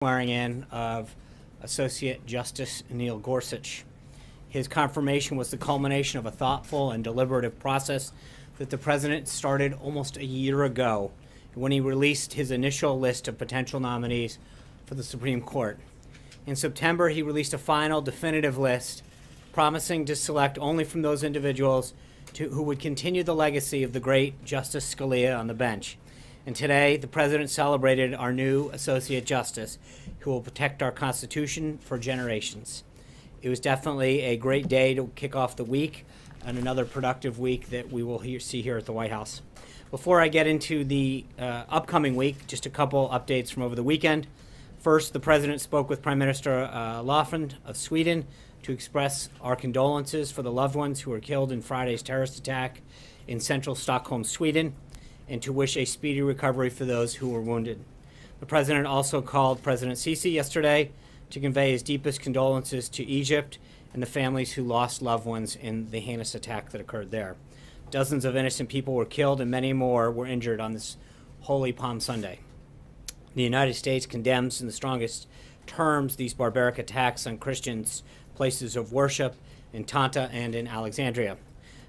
Swearing in of Associate Justice Neil Gorsuch. His confirmation was the culmination of a thoughtful and deliberative process that the president started almost a year ago when he released his initial list of potential nominees for the Supreme Court. In September, he released a final definitive list promising to select only from those individuals who would continue the legacy of the great Justice Scalia on the bench. And today, the president celebrated our new Associate Justice, who will protect our Constitution for generations. It was definitely a great day to kick off the week and another productive week that we will see here at the White House. Before I get into the upcoming week, just a couple updates from over the weekend. First, the president spoke with Prime Minister Löfven of Sweden to express our condolences for the loved ones who were killed in Friday's terrorist attack in central Stockholm, Sweden, and to wish a speedy recovery for those who were wounded. The president also called President Sisi yesterday to convey his deepest condolences to Egypt and the families who lost loved ones in the heinous attack that occurred there. Dozens of innocent people were killed and many more were injured on this Holy Palm Sunday. The United States condemns in the strongest terms these barbaric attacks on Christians' places of worship in Tanta and in Alexandria.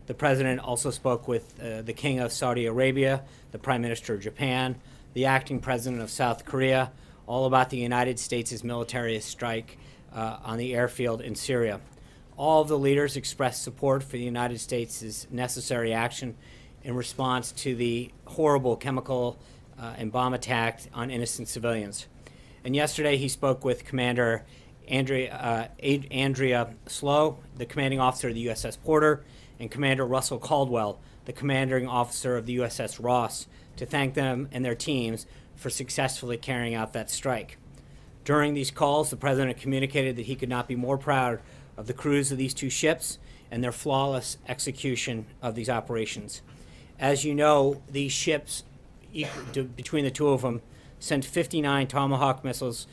The president also spoke with the King of Saudi Arabia, the Prime Minister of Japan, the acting president of South Korea, all about the United States' military strike on the airfield in Syria. All of the leaders expressed support for the United States' necessary action in response to the horrible chemical and bomb attack on innocent civilians. And yesterday he spoke with Commander Andrea Slow, the commanding officer of the USS Porter, and Commander Russell Caldwell, the commanding officer of the USS Ross, to thank them and their teams for successfully carrying out that strike. During these calls, the president communicated that he could not be more proud of the crews of these two ships and their flawless execution of these operations. As you know, these ships, between the two of them, sent 59 Tomahawk missiles,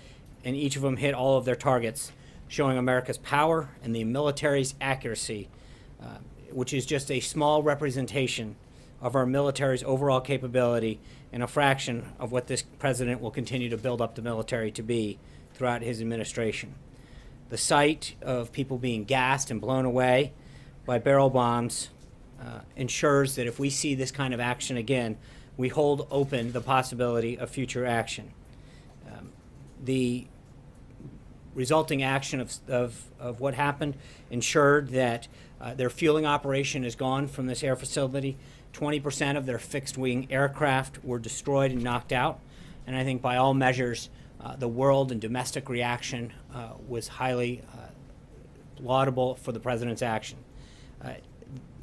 and each of them hit all of their targets, showing America's power and the military's accuracy, which is just a small representation of our military's overall capability and a fraction of what this president will continue to build up the military to be throughout his administration. The sight of people being gassed and blown away by barrel bombs ensures that if we see this kind of action again, we hold open the possibility of future action. The resulting action of what happened ensured that their fueling operation is gone from this air facility. 20% of their fixed-wing aircraft were destroyed and knocked out. And I think by all measures, the world and domestic reaction was highly laudable for the president's action.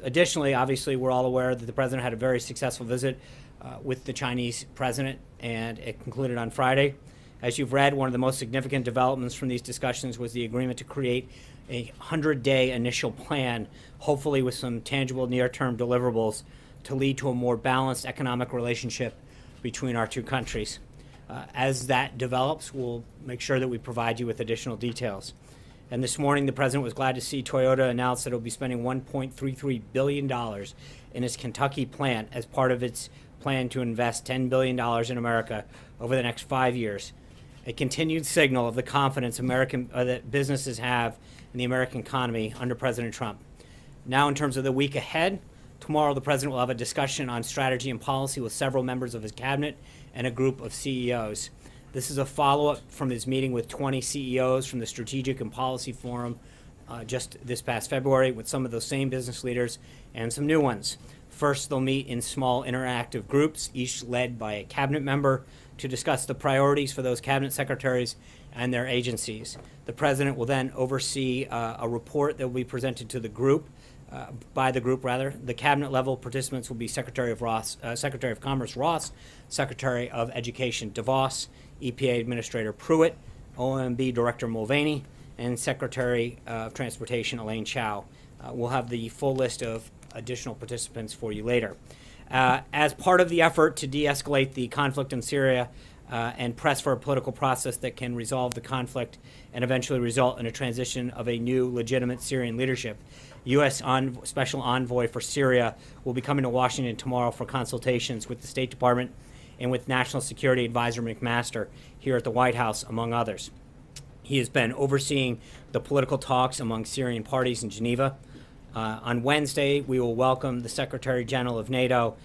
Additionally, obviously, we're all aware that the president had a very successful visit with the Chinese president, and it concluded on Friday. As you've read, one of the most significant developments from these discussions was the agreement to create a 100-day initial plan, hopefully with some tangible near-term deliverables, to lead to a more balanced economic relationship between our two countries. As that develops, we'll make sure that we provide you with additional details. And this morning, the president was glad to see Toyota announce that it will be spending $1.33 billion in its Kentucky plant as part of its plan to invest $10 billion in America over the next 5 years. A continued signal of the confidence that businesses have in the American economy under President Trump. Now, in terms of the week ahead, tomorrow the president will have a discussion on strategy and policy with several members of his cabinet and a group of CEOs. This is a follow-up from his meeting with 20 CEOs from the Strategic and Policy Forum just this past February with some of those same business leaders and some new ones. First, they'll meet in small interactive groups, each led by a cabinet member, to discuss the priorities for those cabinet secretaries and their agencies. The president will then oversee a report that will be presented to the group, by the group rather. The cabinet level participants will be Secretary of Commerce Ross, Secretary of Education DeVos, EPA Administrator Pruitt, OMB Director Mulvaney, and Secretary of Transportation Elaine Chao. We'll have the full list of additional participants for you later. As part of the effort to de-escalate the conflict in Syria and press for a political process that can resolve the conflict and eventually result in a transition of a new legitimate Syrian leadership, U.S. Special Envoy for Syria will be coming to Washington tomorrow for consultations with the State Department and with National Security Advisor McMaster here at the White House, among others. He has been overseeing the political talks among Syrian parties in Geneva. On Wednesday, we will welcome the Secretary General of NATO,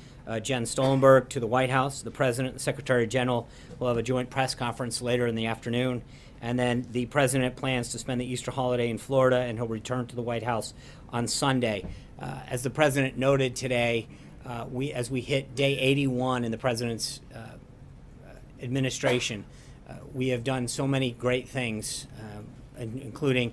Jens Stoltenberg, to the White House. The President and the Secretary General will have a joint press conference later in the afternoon. And then the President plans to spend the Easter holiday in Florida, and he'll return to the White House on Sunday. As the President noted today, as we hit day 81 in the President's administration, we have done so many great things, including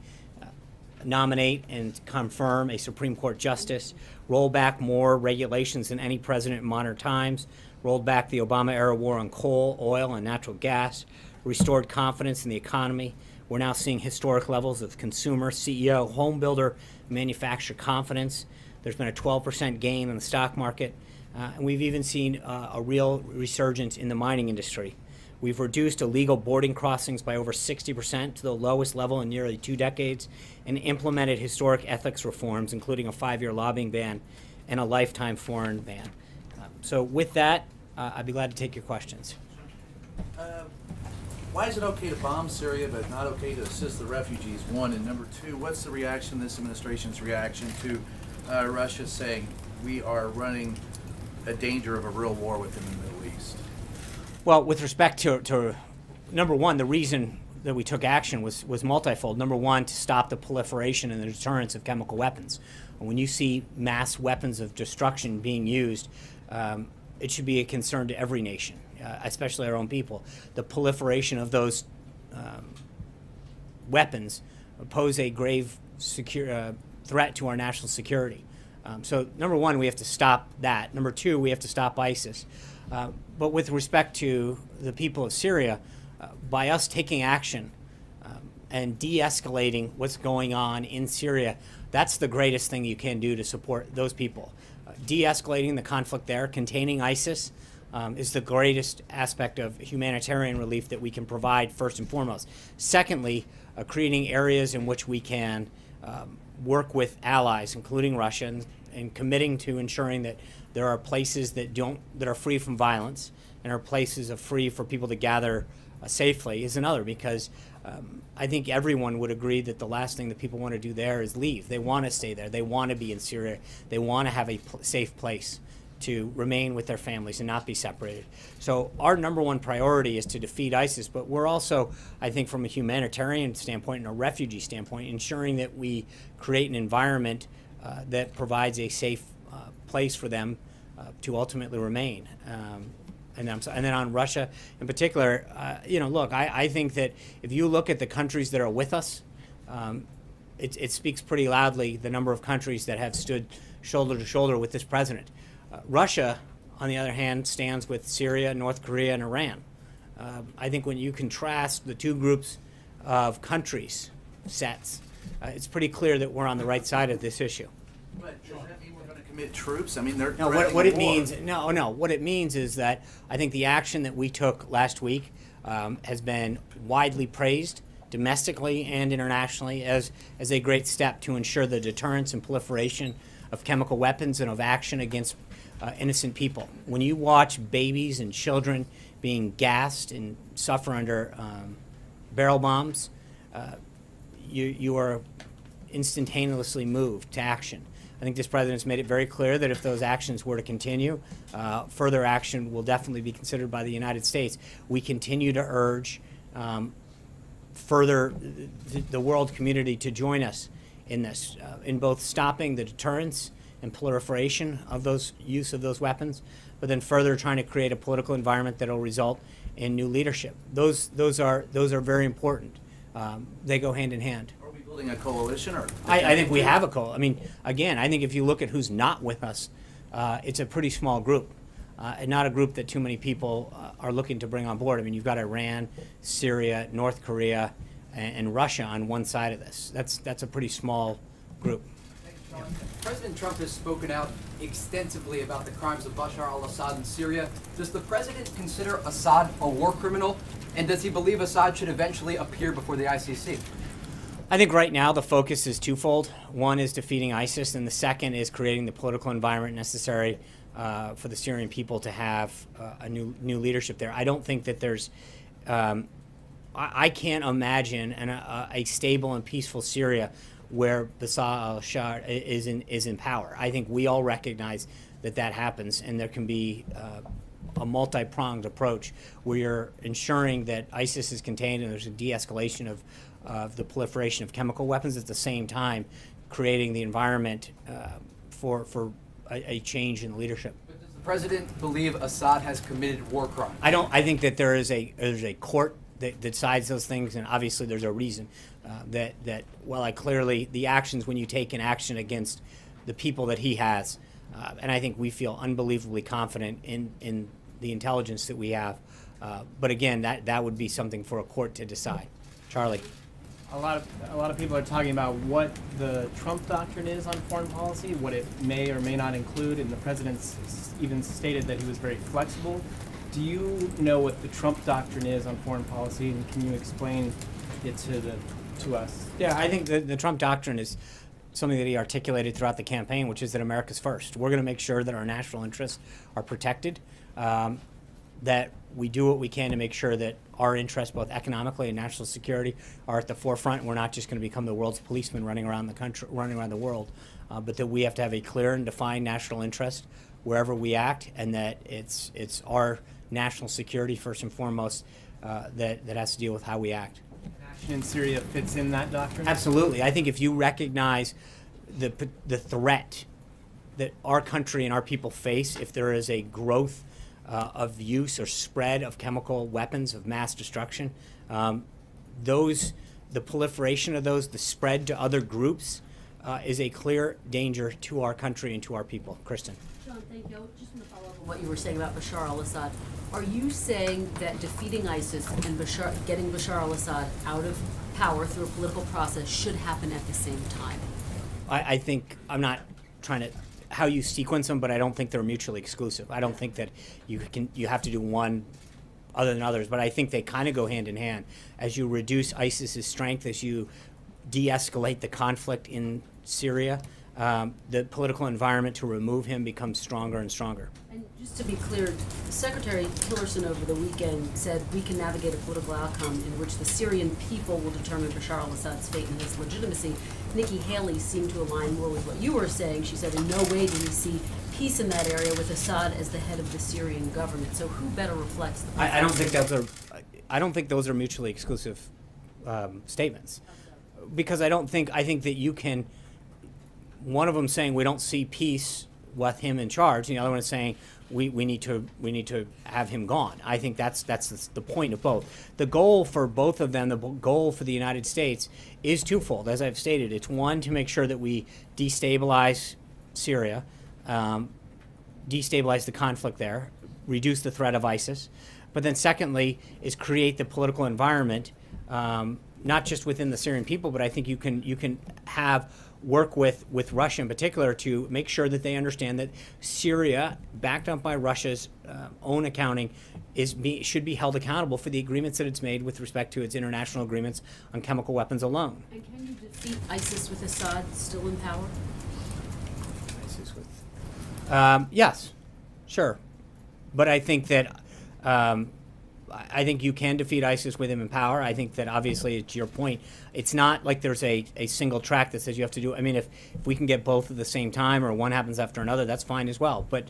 nominate and confirm a Supreme Court justice, roll back more regulations than any president in modern times, rolled back the Obama-era war on coal, oil, and natural gas, restored confidence in the economy. We're now seeing historic levels of consumer, CEO, home builder, manufacturer confidence. There's been a 12% gain in the stock market, and we've even seen a real resurgence in the mining industry. We've reduced illegal boarding crossings by over 60% to the lowest level in nearly 2 decades, and implemented historic ethics reforms, including a 5-year lobbying ban and a lifetime foreign ban. So with that, I'd be glad to take your questions. Why is it okay to bomb Syria but not okay to assist the refugees, one? And number two, what's the reaction, this administration's reaction to Russia saying we are running a danger of a real war within the Middle East? Well, with respect to number one, the reason that we took action was multifold. Number one, to stop the proliferation and the deterrence of chemical weapons. When you see mass weapons of destruction being used, it should be a concern to every nation, especially our own people. The proliferation of those weapons pose a grave threat to our national security. So number one, we have to stop that. Number two, we have to stop ISIS. But with respect to the people of Syria, by us taking action and de-escalating what's going on in Syria, that's the greatest thing you can do to support those people. De-escalating the conflict there, containing ISIS, is the greatest aspect of humanitarian relief that we can provide, first and foremost. Secondly, creating areas in which we can work with allies, including Russia, and committing to ensuring that there are places that are free from violence, and are places free for people to gather safely is another, because I think everyone would agree that the last thing that people want to do there is leave. They want to stay there. They want to be in Syria. They want to have a safe place to remain with their families and not be separated. So our number one priority is to defeat ISIS, but we're also, I think, from a humanitarian standpoint and a refugee standpoint, ensuring that we create an environment that provides a safe place for them to ultimately remain. And then on Russia in particular, look, I think that if you look at the countries that are with us, it speaks pretty loudly the number of countries that have stood shoulder to shoulder with this president. Russia, on the other hand, stands with Syria, North Korea, and Iran. I think when you contrast the two groups of countries sets, it's pretty clear that we're on the right side of this issue. But does that mean we're going to commit troops? I mean, they're no. What it means? No. What it means is that I think the action that we took last week has been widely praised domestically and internationally as a great step to ensure the deterrence and proliferation of chemical weapons and of action against innocent people. When you watch babies and children being gassed and suffer under barrel bombs, you are instantaneously moved to action. I think this president's made it very clear that if those actions were to continue, further action will definitely be considered by the United States. We continue to urge further the world community to join us in this, in both stopping the deterrence and proliferation of those use of those weapons, but then further trying to create a political environment that will result in new leadership. Those are very important. They go hand in hand. Are we building a coalition, or? I think we have a coalition. I mean, again, I think if you look at who's not with us, it's a pretty small group, and not a group that too many people are looking to bring on board. I mean, you've got Iran, Syria, North Korea, and Russia on one side of this. That's a pretty small group. President Trump has spoken out extensively about the crimes of Bashar al-Assad in Syria. Does the president consider Assad a war criminal? And does he believe Assad should eventually appear before the ICC? I think right now the focus is twofold. One is defeating ISIS, and the second is creating the political environment necessary for the Syrian people to have a new leadership there. I don't think that there's I can't imagine a stable and peaceful Syria where Bashar al-Assad is in power. I think we all recognize that happens, and there can be a multi-pronged approach where you're ensuring that ISIS is contained and there's a de-escalation of the proliferation of chemical weapons, at the same time creating the environment for a change in leadership. But does the president believe Assad has committed war crimes? I think that there's a court that decides those things, and obviously there's a reason that clearly the actions, when you take an action against the people that he has, and I think we feel unbelievably confident in the intelligence that we have. But again, that would be something for a court to decide. Charlie. A lot of people are talking about what the Trump doctrine is on foreign policy, what it may or may not include, and the president's even stated that he was very flexible. Do you know what the Trump doctrine is on foreign policy, and can you explain it to us? Yeah, I think the Trump doctrine is something that he articulated throughout the campaign, which is that America's first. We're going to make sure that our national interests are protected, that we do what we can to make sure that our interests, both economically and national security, are at the forefront. We're not just going to become the world's policeman running around the country, running around the world, but that we have to have a clear and defined national interest wherever we act, and that it's our national security first and foremost that has to deal with how we act. Action in Syria fits in that doctrine? Absolutely. I think if you recognize the threat that our country and our people face, if there is a growth of use or spread of chemical weapons of mass destruction, the proliferation of those, the spread to other groups, is a clear danger to our country and to our people. Kristen. John, thank you. I just want to follow up on what you were saying about Bashar al-Assad. Are you saying that defeating ISIS and getting Bashar al-Assad out of power through a political process should happen at the same time? I think, I'm not trying to how you sequence them, but I don't think they're mutually exclusive. I don't think that you have to do one other than others, but I think they kind of go hand in hand. As you reduce ISIS's strength, as you de-escalate the conflict in Syria, the political environment to remove him becomes stronger and stronger. And just to be clear, Secretary Tillerson over the weekend said we can navigate a political outcome in which the Syrian people will determine Bashar al-Assad's fate and his legitimacy. Nikki Haley seemed to align more with what you were saying. She said in no way do we see peace in that area with Assad as the head of the Syrian government. So who better reflects the I don't think those are mutually exclusive statements, because I think that you can. One of them saying we don't see peace with him in charge, and the other one is saying we need to have him gone. I think that's the point of both. The goal for both of them, the goal for the United States, is twofold. As I've stated, it's one, to make sure that we destabilize Syria, destabilize the conflict there, reduce the threat of ISIS, but then secondly is create the political environment, not just within the Syrian people, but I think you can have work with Russia in particular to make sure that they understand that Syria, backed up by Russia's own accounting, should be held accountable for the agreements that it's made with respect to its international agreements on chemical weapons alone. And can you defeat ISIS with Assad still in power? ISIS with, yes, sure, but I think that I think you can defeat ISIS with him in power. I think that obviously, to your point, it's not like there's a single track that says you have to do. I mean, if we can get both at the same time or one happens after another, that's fine as well. But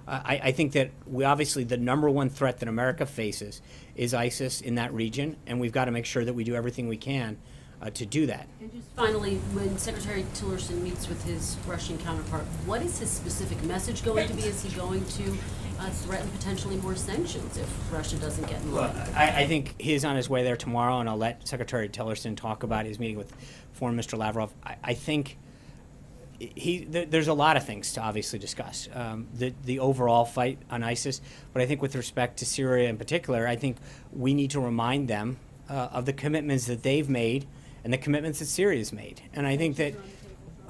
I think that we obviously, the number one threat that America faces is ISIS in that region, and we've got to make sure that we do everything we can to do that. And just finally, when Secretary Tillerson meets with his Russian counterpart, what is his specific message going to be? Is he going to threaten potentially more sanctions if Russia doesn't get in line? Well, I think he's on his way there tomorrow, and I'll let Secretary Tillerson talk about his meeting with Foreign Minister Lavrov. I think there's a lot of things to obviously discuss. The overall fight on ISIS, but I think with respect to Syria in particular, I think we need to remind them of the commitments that they've made and the commitments that Syria's made. And I think that,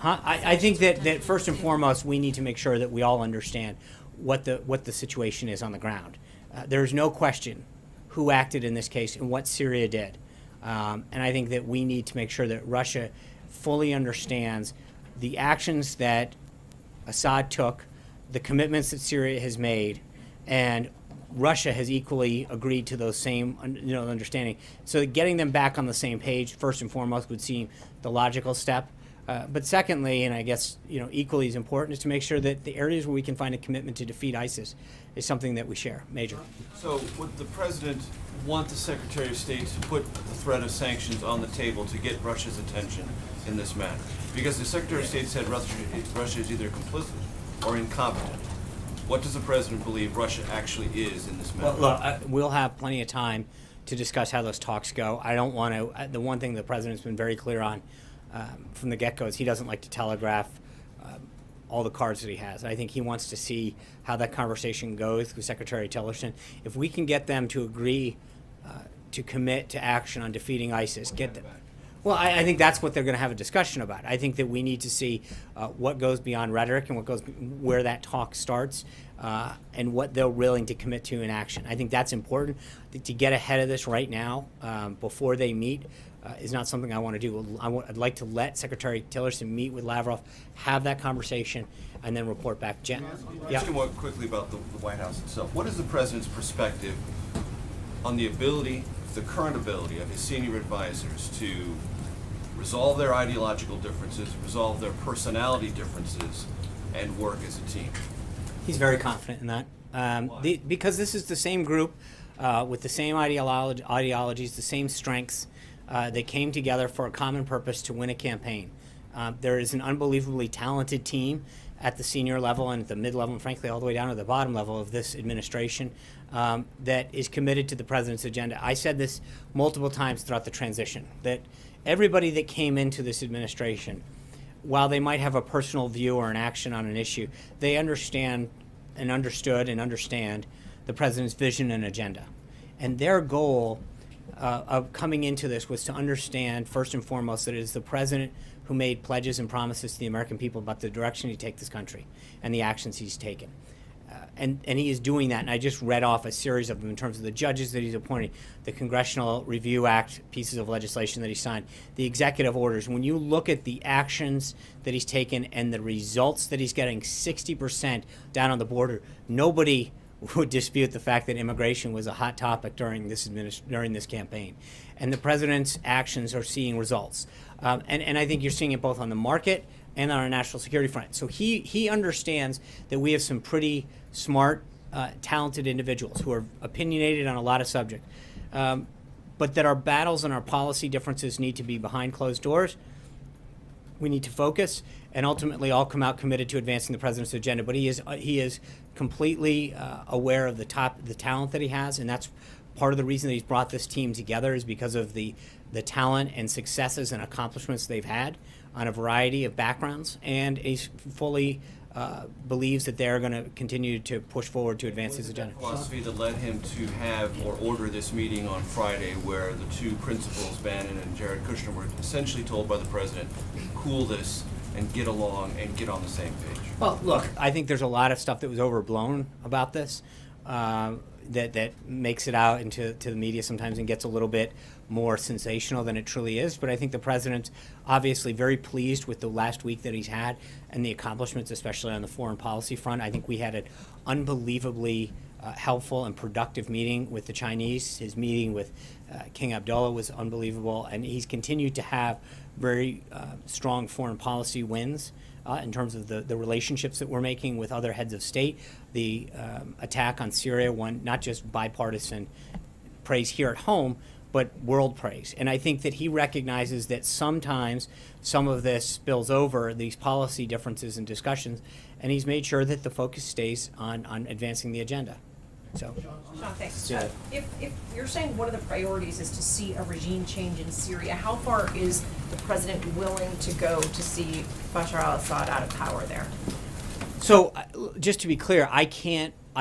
I think that first and foremost, we need to make sure that we all understand what the situation is on the ground. There's no question who acted in this case and what Syria did. And I think that we need to make sure that Russia fully understands the actions that Assad took, the commitments that Syria has made, and Russia has equally agreed to those same understanding. So getting them back on the same page, first and foremost, would seem the logical step. But secondly, and I guess equally as important, is to make sure that the areas where we can find a commitment to defeat ISIS is something that we share. Major. So would the president want the Secretary of State to put the threat of sanctions on the table to get Russia's attention in this matter? Because the Secretary of State said Russia is either complicit or incompetent. What does the president believe Russia actually is in this matter? Well, look, we'll have plenty of time to discuss how those talks go. I don't want to. The one thing the president's been very clear on from the get-go is he doesn't like to telegraph all the cards that he has. I think he wants to see how that conversation goes with Secretary Tillerson. If we can get them to agree to commit to action on defeating ISIS, get them. Well, I think that's what they're going to have a discussion about. I think that we need to see what goes beyond rhetoric and where that talk starts, and what they're willing to commit to in action. I think that's important. To get ahead of this right now, before they meet, is not something I want to do. I'd like to let Secretary Tillerson meet with Lavrov, have that conversation, and then report back. Jen? Yeah. Ask you more quickly about the White House itself. What is the president's perspective on the current ability of his senior advisors to resolve their ideological differences, resolve their personality differences, and work as a team? He's very confident in that. Because this is the same group with the same ideologies, the same strengths. They came together for a common purpose to win a campaign. There is an unbelievably talented team at the senior level and at the mid-level and frankly all the way down to the bottom level of this administration that is committed to the president's agenda. I said this multiple times throughout the transition, that everybody that came into this administration, while they might have a personal view or an action on an issue, they understand and understood and understand the president's vision and agenda. And their goal of coming into this was to understand, first and foremost, that it is the president who made pledges and promises to the American people about the direction he'd take this country and the actions he's taken. And he is doing that, and I just read off a series of them in terms of the judges that he's appointing, the Congressional Review Act pieces of legislation that he signed, the executive orders. When you look at the actions that he's taken and the results that he's getting, 60% down on the border, nobody would dispute the fact that immigration was a hot topic during this campaign. And the president's actions are seeing results. And I think you're seeing it both on the market and on our national security front. So he understands that we have some pretty smart, talented individuals who are opinionated on a lot of subjects, but that our battles and our policy differences need to be behind closed doors. We need to focus and ultimately all come out committed to advancing the president's agenda. But he is completely aware of the talent that he has, and that's part of the reason that he's brought this team together, is because of the talent and successes and accomplishments they've had on a variety of backgrounds, and he fully believes that they're going to continue to push forward to advance his agenda. Philosophy that led him to have or order this meeting on Friday, where the two principals, Bannon and Jared Kushner, were essentially told by the president, cool this and get along and get on the same page. Well, look, I think there's a lot of stuff that was overblown about this that makes it out into the media sometimes and gets a little bit more sensational than it truly is. But I think the president's obviously very pleased with the last week that he's had and the accomplishments, especially on the foreign policy front. I think we had an unbelievably helpful and productive meeting with the Chinese. His meeting with King Abdullah was unbelievable, and he's continued to have very strong foreign policy wins in terms of the relationships that we're making with other heads of state. The attack on Syria won not just bipartisan praise here at home, but world praise. And I think that he recognizes that sometimes some of this spills over, these policy differences and discussions, and he's made sure that the focus stays on advancing the agenda. So, Sean, thanks. Yeah. If you're saying one of the priorities is to see a regime change in Syria, how far is the president willing to go to see Bashar al-Assad out of power there? So just to be clear, I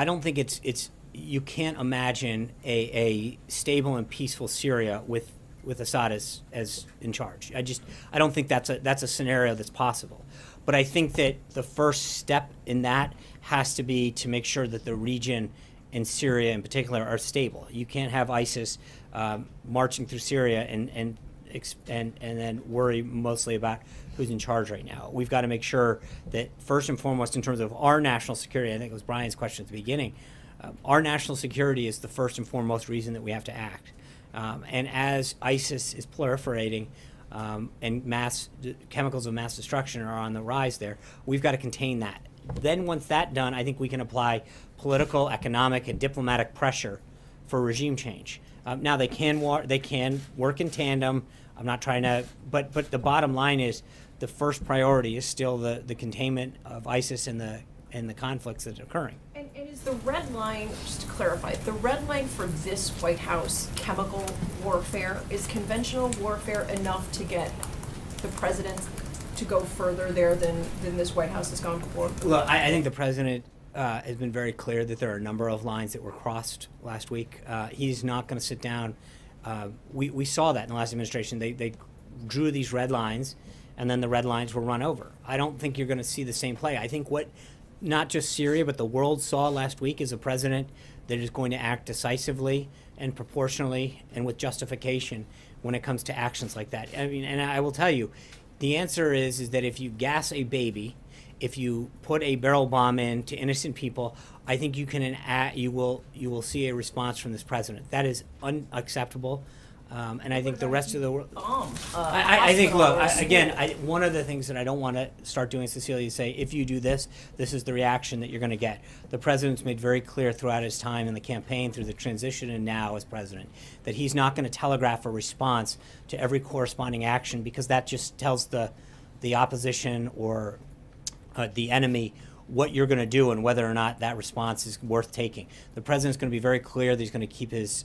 don't think it's you can't imagine a stable and peaceful Syria with Assad as in charge. I don't think that's a scenario that's possible. But I think that the first step in that has to be to make sure that the region in Syria in particular are stable. You can't have ISIS marching through Syria and and then worry mostly about who's in charge right now. We've got to make sure that first and foremost, in terms of our national security, I think it was Brian's question at the beginning, our national security is the first and foremost reason that we have to act. And as ISIS is proliferating and chemicals of mass destruction are on the rise there, we've got to contain that. Then once that's done, I think we can apply political, economic, and diplomatic pressure for regime change. Now they can work in tandem. I'm not trying to, but the bottom line is the first priority is still the containment of ISIS and the conflicts that are occurring. And is the red line, just to clarify, the red line for this White House chemical warfare, is conventional warfare enough to get the president to go further there than this White House has gone before? Look, I think the president has been very clear that there are a number of lines that were crossed last week. He's not going to sit down. We saw that in the last administration. They drew these red lines, and then the red lines were run over. I don't think you're going to see the same play. I think what not just Syria, but the world saw last week is a president that is going to act decisively and proportionally and with justification when it comes to actions like that. I mean, and I will tell you, the answer is that if you gas a baby, if you put a barrel bomb in to innocent people, I think you will see a response from this president. That is unacceptable. And I think the rest of the world. I think. Look, one of the things that I don't want to start doing, Cecilia, is say if you do this, this is the reaction that you're going to get. The president's made very clear throughout his time in the campaign, through the transition, and now as president, that he's not going to telegraph a response to every corresponding action, because that just tells the opposition or the enemy what you're going to do and whether or not that response is worth taking. The president's going to be very clear that he's going to keep his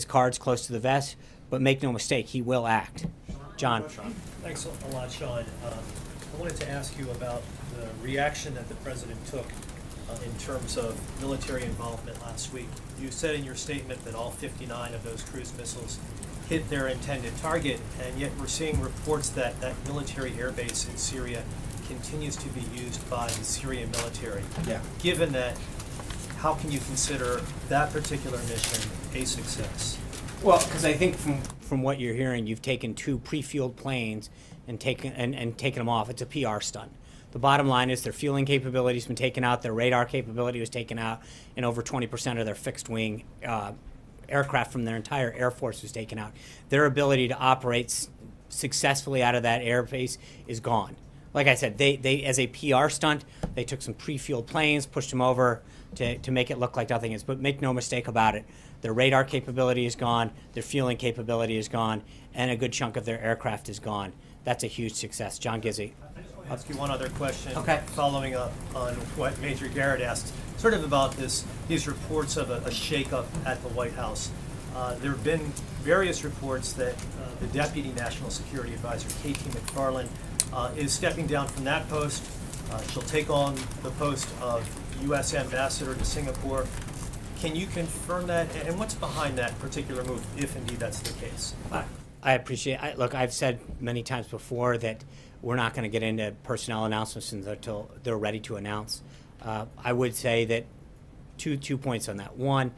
cards close to the vest, but make no mistake, he will act. John. Thanks a lot, Sean. I wanted to ask you about the reaction that the president took in terms of military involvement last week. You said in your statement that all 59 of those cruise missiles hit their intended target, and yet we're seeing reports that that military airbase in Syria continues to be used by the Syrian military. Yeah. Given that, how can you consider that particular mission a success? Well, because I think from what you're hearing, you've taken two pre-fueled planes and taken them off. It's a PR stunt. The bottom line is their fueling capability has been taken out, their radar capability was taken out, and over 20% of their fixed-wing aircraft from their entire Air Force was taken out. Their ability to operate successfully out of that airbase is gone. Like I said, they as a PR stunt, they took some pre-fueled planes, pushed them over to make it look like nothing is. But make no mistake about it, their radar capability is gone, their fueling capability is gone, and a good chunk of their aircraft is gone. That's a huge success. John Gizzi. I just want to ask you one other question. Okay. Following up on what Major Garrett asked, sort of about these reports of a shakeup at the White House. There have been various reports that the Deputy National Security Advisor, K.T. McFarland, is stepping down from that post. She'll take on the post of U.S. Ambassador to Singapore. Can you confirm that? And what's behind that particular move, if indeed that's the case? I appreciate. Look, I've said many times before that we're not going to get into personnel announcements until they're ready to announce. I would say that two points on that. One,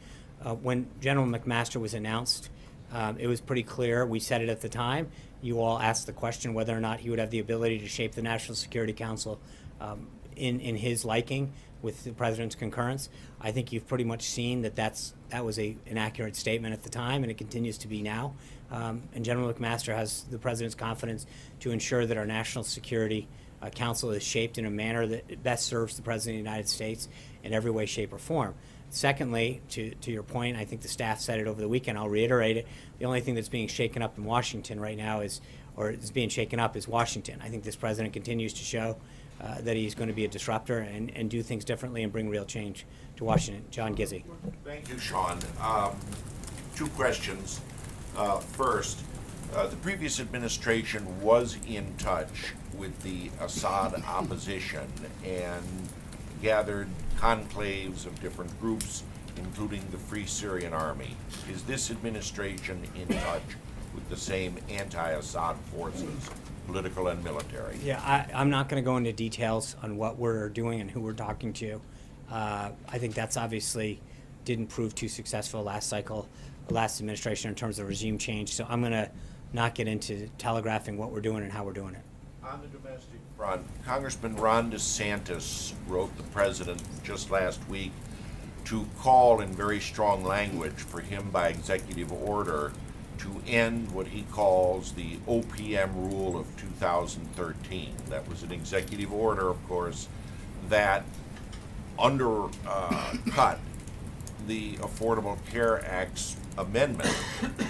when General McMaster was announced, it was pretty clear. We said it at the time. You all asked the question whether or not he would have the ability to shape the National Security Council in his liking with the president's concurrence. I think you've pretty much seen that was an accurate statement at the time, and it continues to be now. And General McMaster has the president's confidence to ensure that our National Security Council is shaped in a manner that best serves the President of the United States in every way, shape, or form. Secondly, to your point, I think the staff said it over the weekend, I'll reiterate it, the only thing that's being shaken up in Washington right now is being shaken up is Washington. I think this president continues to show that he's going to be a disruptor and do things differently and bring real change to Washington. John Gizzi. Thank you, Sean. Two questions. First, the previous administration was in touch with the Assad opposition and gathered conclaves of different groups, including the Free Syrian Army. Is this administration in touch with the same anti-Assad forces, political and military? Yeah, I'm not going to go into details on what we're doing and who we're talking to. I think that's obviously didn't prove too successful last cycle, last administration in terms of regime change. So I'm going to not get into telegraphing what we're doing and how we're doing it. On the domestic front, Congressman Ron DeSantis wrote the president just last week to call in very strong language for him by executive order to end what he calls the OPM rule of 2013. That was an executive order, of course, that undercut the Affordable Care Act's amendment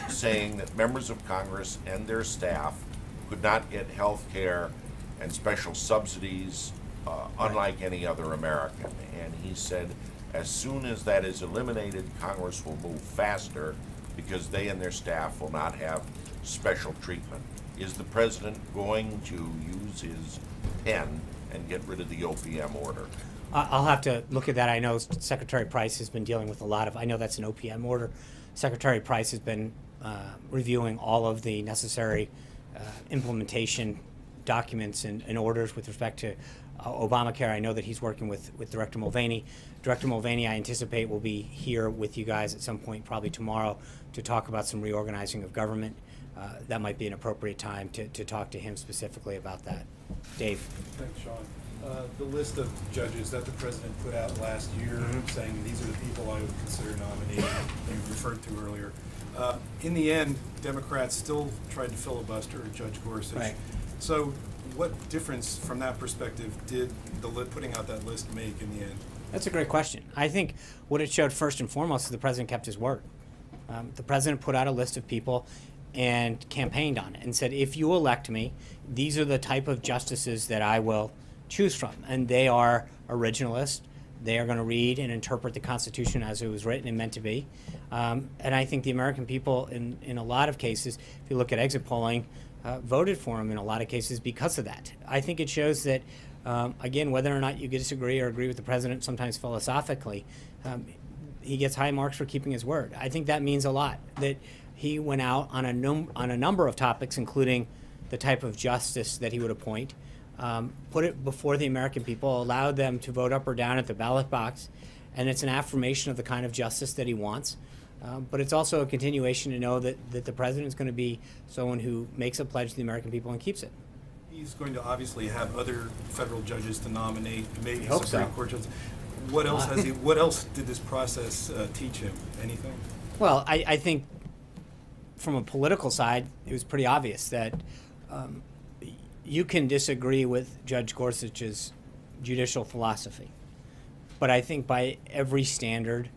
saying that members of Congress and their staff could not get health care and special subsidies unlike any other American. And he said, as soon as that is eliminated, Congress will move faster because they and their staff will not have special treatment. Is the president going to use his pen and get rid of the OPM order? I'll have to look at that. I know Secretary Price has been dealing with a lot of, I know that's an OPM order. Secretary Price has been reviewing all of the necessary implementation documents and orders with respect to Obamacare. I know that he's working with Director Mulvaney. Director Mulvaney, I anticipate, will be here with you guys at some point, probably tomorrow, to talk about some reorganizing of government. That might be an appropriate time to talk to him specifically about that. Dave. Thanks, Sean. The list of judges that the president put out last year, saying these are the people I would consider nominating, you referred to earlier. In the end, Democrats still tried to filibuster Judge Gorsuch. Right. So what difference from that perspective did putting out that list make in the end? That's a great question. I think what it showed first and foremost is the president kept his word. The president put out a list of people and campaigned on it and said, if you elect me, these are the type of justices that I will choose from. And they are originalists. They are going to read and interpret the Constitution as it was written and meant to be. And I think the American people, in a lot of cases, if you look at exit polling, voted for him in a lot of cases because of that. I think it shows that, again, whether or not you disagree or agree with the president, sometimes philosophically, he gets high marks for keeping his word. I think that means a lot, that he went out on a number of topics, including the type of justice that he would appoint, put it before the American people, allowed them to vote up or down at the ballot box, and it's an affirmation of the kind of justice that he wants. But it's also a continuation to know that the president is going to be someone who makes a pledge to the American people and keeps it. He's going to obviously have other federal judges to nominate, maybe hope Supreme so. Court judges. What else has he? What else did this process teach him? Anything? Well, I think from a political side, it was pretty obvious that you can disagree with Judge Gorsuch's judicial philosophy. But I think by every standard,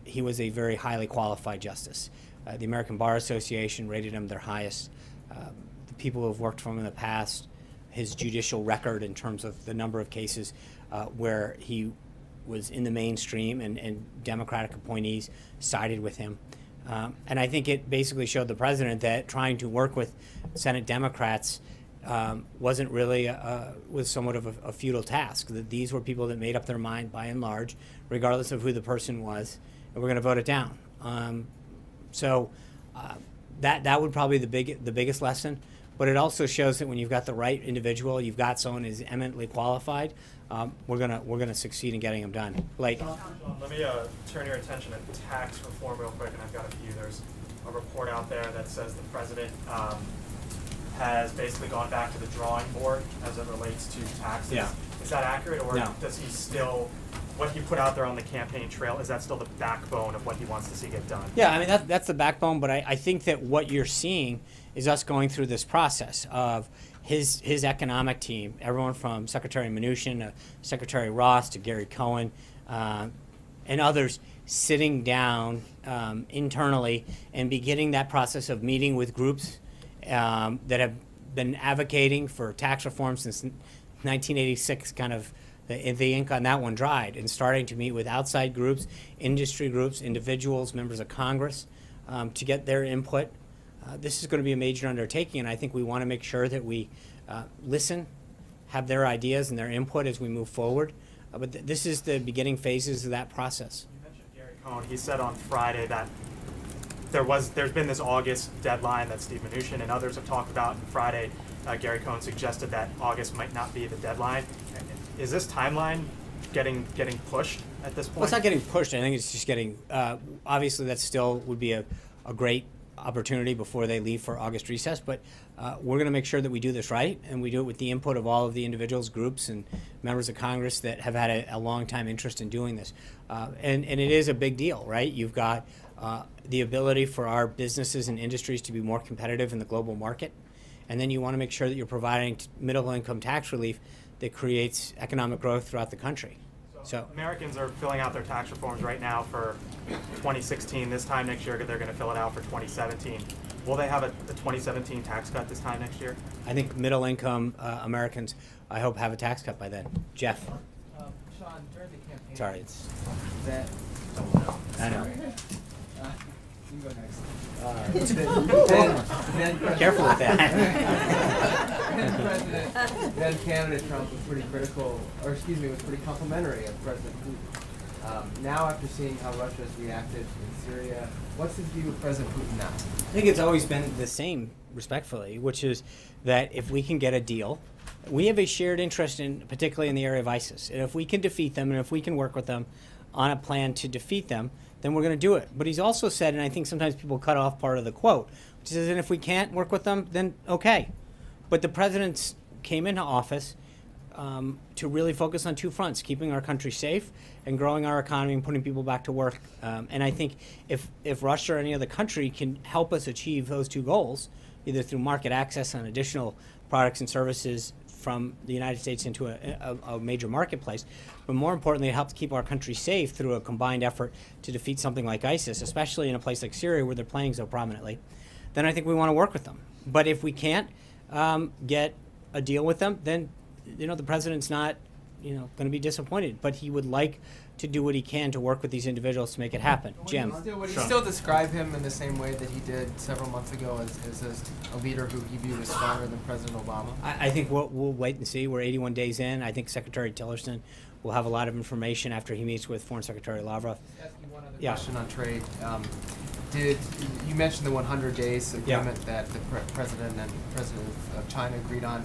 he was a very highly qualified justice. The American Bar Association rated him their highest. The people who have worked for him in the past, his judicial record in terms of the number of cases where he was in the mainstream and Democratic appointees sided with him. And I think it basically showed the president that trying to work with Senate Democrats wasn't really was somewhat of a futile task. That these were people that made up their mind by and large, regardless of who the person was, and we're going to vote it down. So that would probably be the biggest lesson. But it also shows that when you've got the right individual, you've got someone who's eminently qualified. We're gonna succeed in getting them done. Blake. Let me turn your attention to tax reform real quick, and I've got a few. There's a report out there that says the president has basically gone back to the drawing board as it relates to taxes. Yeah. Is that accurate, or No. does he still, what he put out there on the campaign trail, is that still the backbone of what he wants to see get done? Yeah, I mean that's the backbone. But I think that what you're seeing is us going through this process of his economic team, everyone from Secretary Mnuchin to Secretary Ross to Gary Cohen and others, sitting down internally and beginning that process of meeting with groups that have been advocating for tax reform since 1986, kind of the ink on that one dried, and starting to meet with outside groups, industry groups, individuals, members of Congress, to get their input. This is going to be a major undertaking, and I think we want to make sure that we listen, have their ideas and their input as we move forward. But this is the beginning phases of that process. You mentioned Gary Cohen. He said on Friday that there's been this August deadline that Steve Mnuchin and others have talked about, and Friday Gary Cohen suggested that August might not be the deadline. Is this timeline getting pushed at this point? Well, it's not getting pushed. I think it's just getting, obviously that still would be a great opportunity before they leave for August recess, but we're going to make sure that we do this right, and we do it with the input of all of the individuals, groups, and members of Congress that have had a long time interest in doing this. And it is a big deal, right? You've got the ability for our businesses and industries to be more competitive in the global market, and then you want to make sure that you're providing middle income tax relief that creates economic growth throughout the country. So Americans are filling out their tax reforms right now for 2016. This time next year, they're going to fill it out for 2017. Will they have a 2017 tax cut this time next year? I think middle income Americans, I hope, have a tax cut by then. Jeff. Sean, during the campaign. Sorry, it's. That. I know. You can go next. Then Careful with that. then candidate Trump was pretty critical, or excuse me, was pretty complimentary of President Putin. Now, after seeing how Russia has reacted in Syria, what's his view of President Putin now? I think it's always been the same, respectfully, which is that if we can get a deal, we have a shared interest in, particularly in the area of ISIS. And if we can defeat them, and if we can work with them on a plan to defeat them, then we're going to do it. But he's also said, and I think sometimes people cut off part of the quote, which is, and if we can't work with them, then okay. But the president came into office to really focus on two fronts: keeping our country safe and growing our economy and putting people back to work. And I think if Russia or any other country can help us achieve those two goals, either through market access on additional products and services from the United States into a major marketplace, but more importantly, it helps keep our country safe through a combined effort to defeat something like ISIS, especially in a place like Syria where they're playing so prominently, then I think we want to work with them. But if we can't get a deal with them, then the president's not going to be disappointed. But he would like to do what he can to work with these individuals to make it happen. Jim. Would you still describe him in the same way that he did several months ago as a leader who he viewed as stronger than President Obama? I think we'll wait and see. We're 81 days in. I think Secretary Tillerson will have a lot of information after he meets with Foreign Secretary Lavrov. Ask you one other question on trade. Did you mentioned the 100 days agreement that the president and president of China agreed on?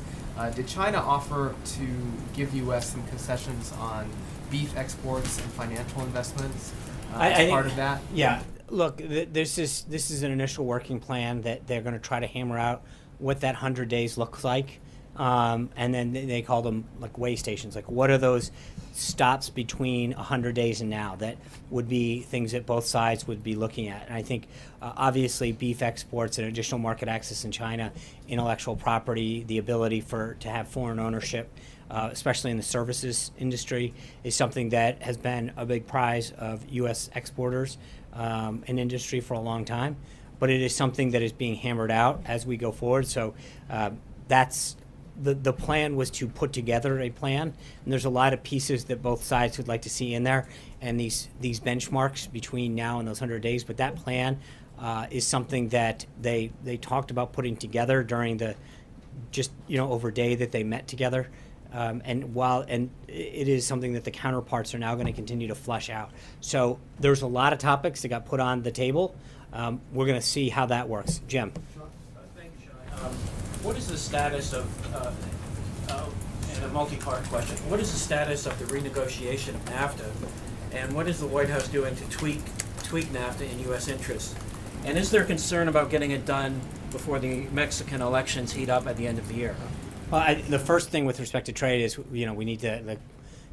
Did China offer to give U.S. some concessions on beef exports and financial investments as part of that? Yeah. Look, this is an initial working plan that they're going to try to hammer out what that 100 days looks like. And then they call them like way stations. Like, what are those stops between 100 days and now? That would be things that both sides would be looking at. And I think, obviously, beef exports and additional market access in China, intellectual property, the ability to have foreign ownership, especially in the services industry, is something that has been a big prize of U.S. exporters and industry for a long time. But it is something that is being hammered out as we go forward. So that's the plan was to put together a plan, and there's a lot of pieces that both sides would like to see in there, and these benchmarks between now and those 100 days. But that plan is something that they talked about putting together during the over day that they met together. And it is something that the counterparts are now going to continue to flesh out. So there's a lot of topics that got put on the table. We're going to see how that works. Jim. Thank you, Sean. What is the status of, and a multi-part question, what is the status of the renegotiation of NAFTA, and what is the White House doing to tweak NAFTA in U.S. interests? And is there concern about getting it done before the Mexican elections heat up at the end of the year? Well, the first thing with respect to trade is, we need the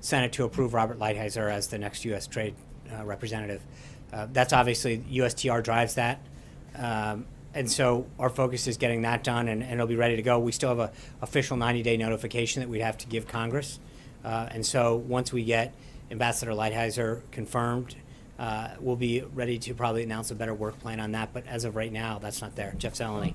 Senate to approve Robert Lighthizer as the next U.S. trade representative. That's obviously, USTR drives that. And so our focus is getting that done, and it'll be ready to go. We still have an official 90-day notification that we'd have to give Congress. And so once we get Ambassador Lighthizer confirmed, we'll be ready to probably announce a better work plan on that. But as of right now, that's not there. Jeff Zeleny.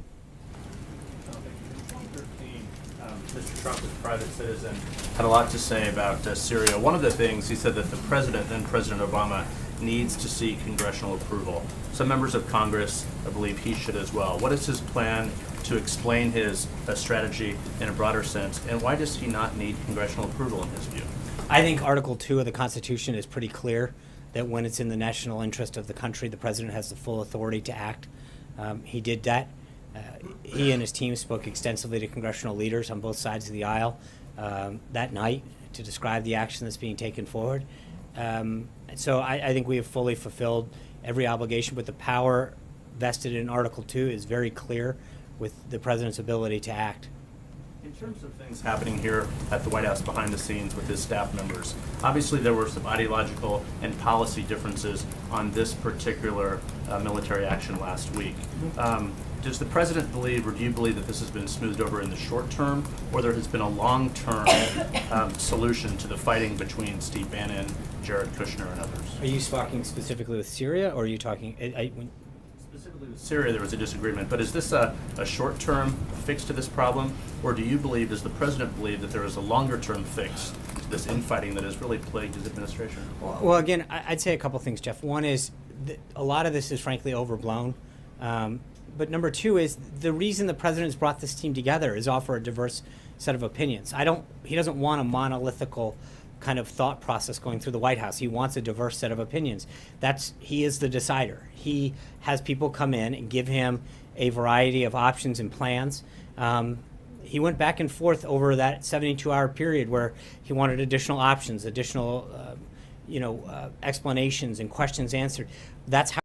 Mr. Trump, as a private citizen, had a lot to say about Syria. One of the things he said that the president, then President Obama, needs to seek congressional approval. Some members of Congress believe he should as well. What is his plan to explain his strategy in a broader sense, and why does he not need congressional approval in his view? I think Article 2 of the Constitution is pretty clear that when it's in the national interest of the country, the president has the full authority to act. He did that. He and his team spoke extensively to congressional leaders on both sides of the aisle that night to describe the action that's being taken forward. So I think we have fully fulfilled every obligation, but the power vested in Article 2 is very clear with the president's ability to act. In terms of things happening here at the White House behind the scenes with his staff members, obviously there were some ideological and policy differences on this particular military action last week. Does the president believe, or do you believe, that this has been smoothed over in the short term, or there has been a long-term solution to the fighting between Steve Bannon, Jared Kushner, and others? Are you talking specifically with Syria, or are you talking? Specifically with Syria, there was a disagreement, but is this a short-term fix to this problem, or do you believe, does the president believe, that there is a longer-term fix to this infighting that has really plagued his administration? Well, again, I'd say a couple things, Jeff. One is a lot of this is frankly overblown. But number two is the reason the president's brought this team together is offer a diverse set of opinions. He doesn't want a monolithical kind of thought process going through the White House. He wants a diverse set of opinions. He is the decider. He has people come in and give him a variety of options and plans. He went back and forth over that 72-hour period where he wanted additional options, additional explanations and questions answered. That's how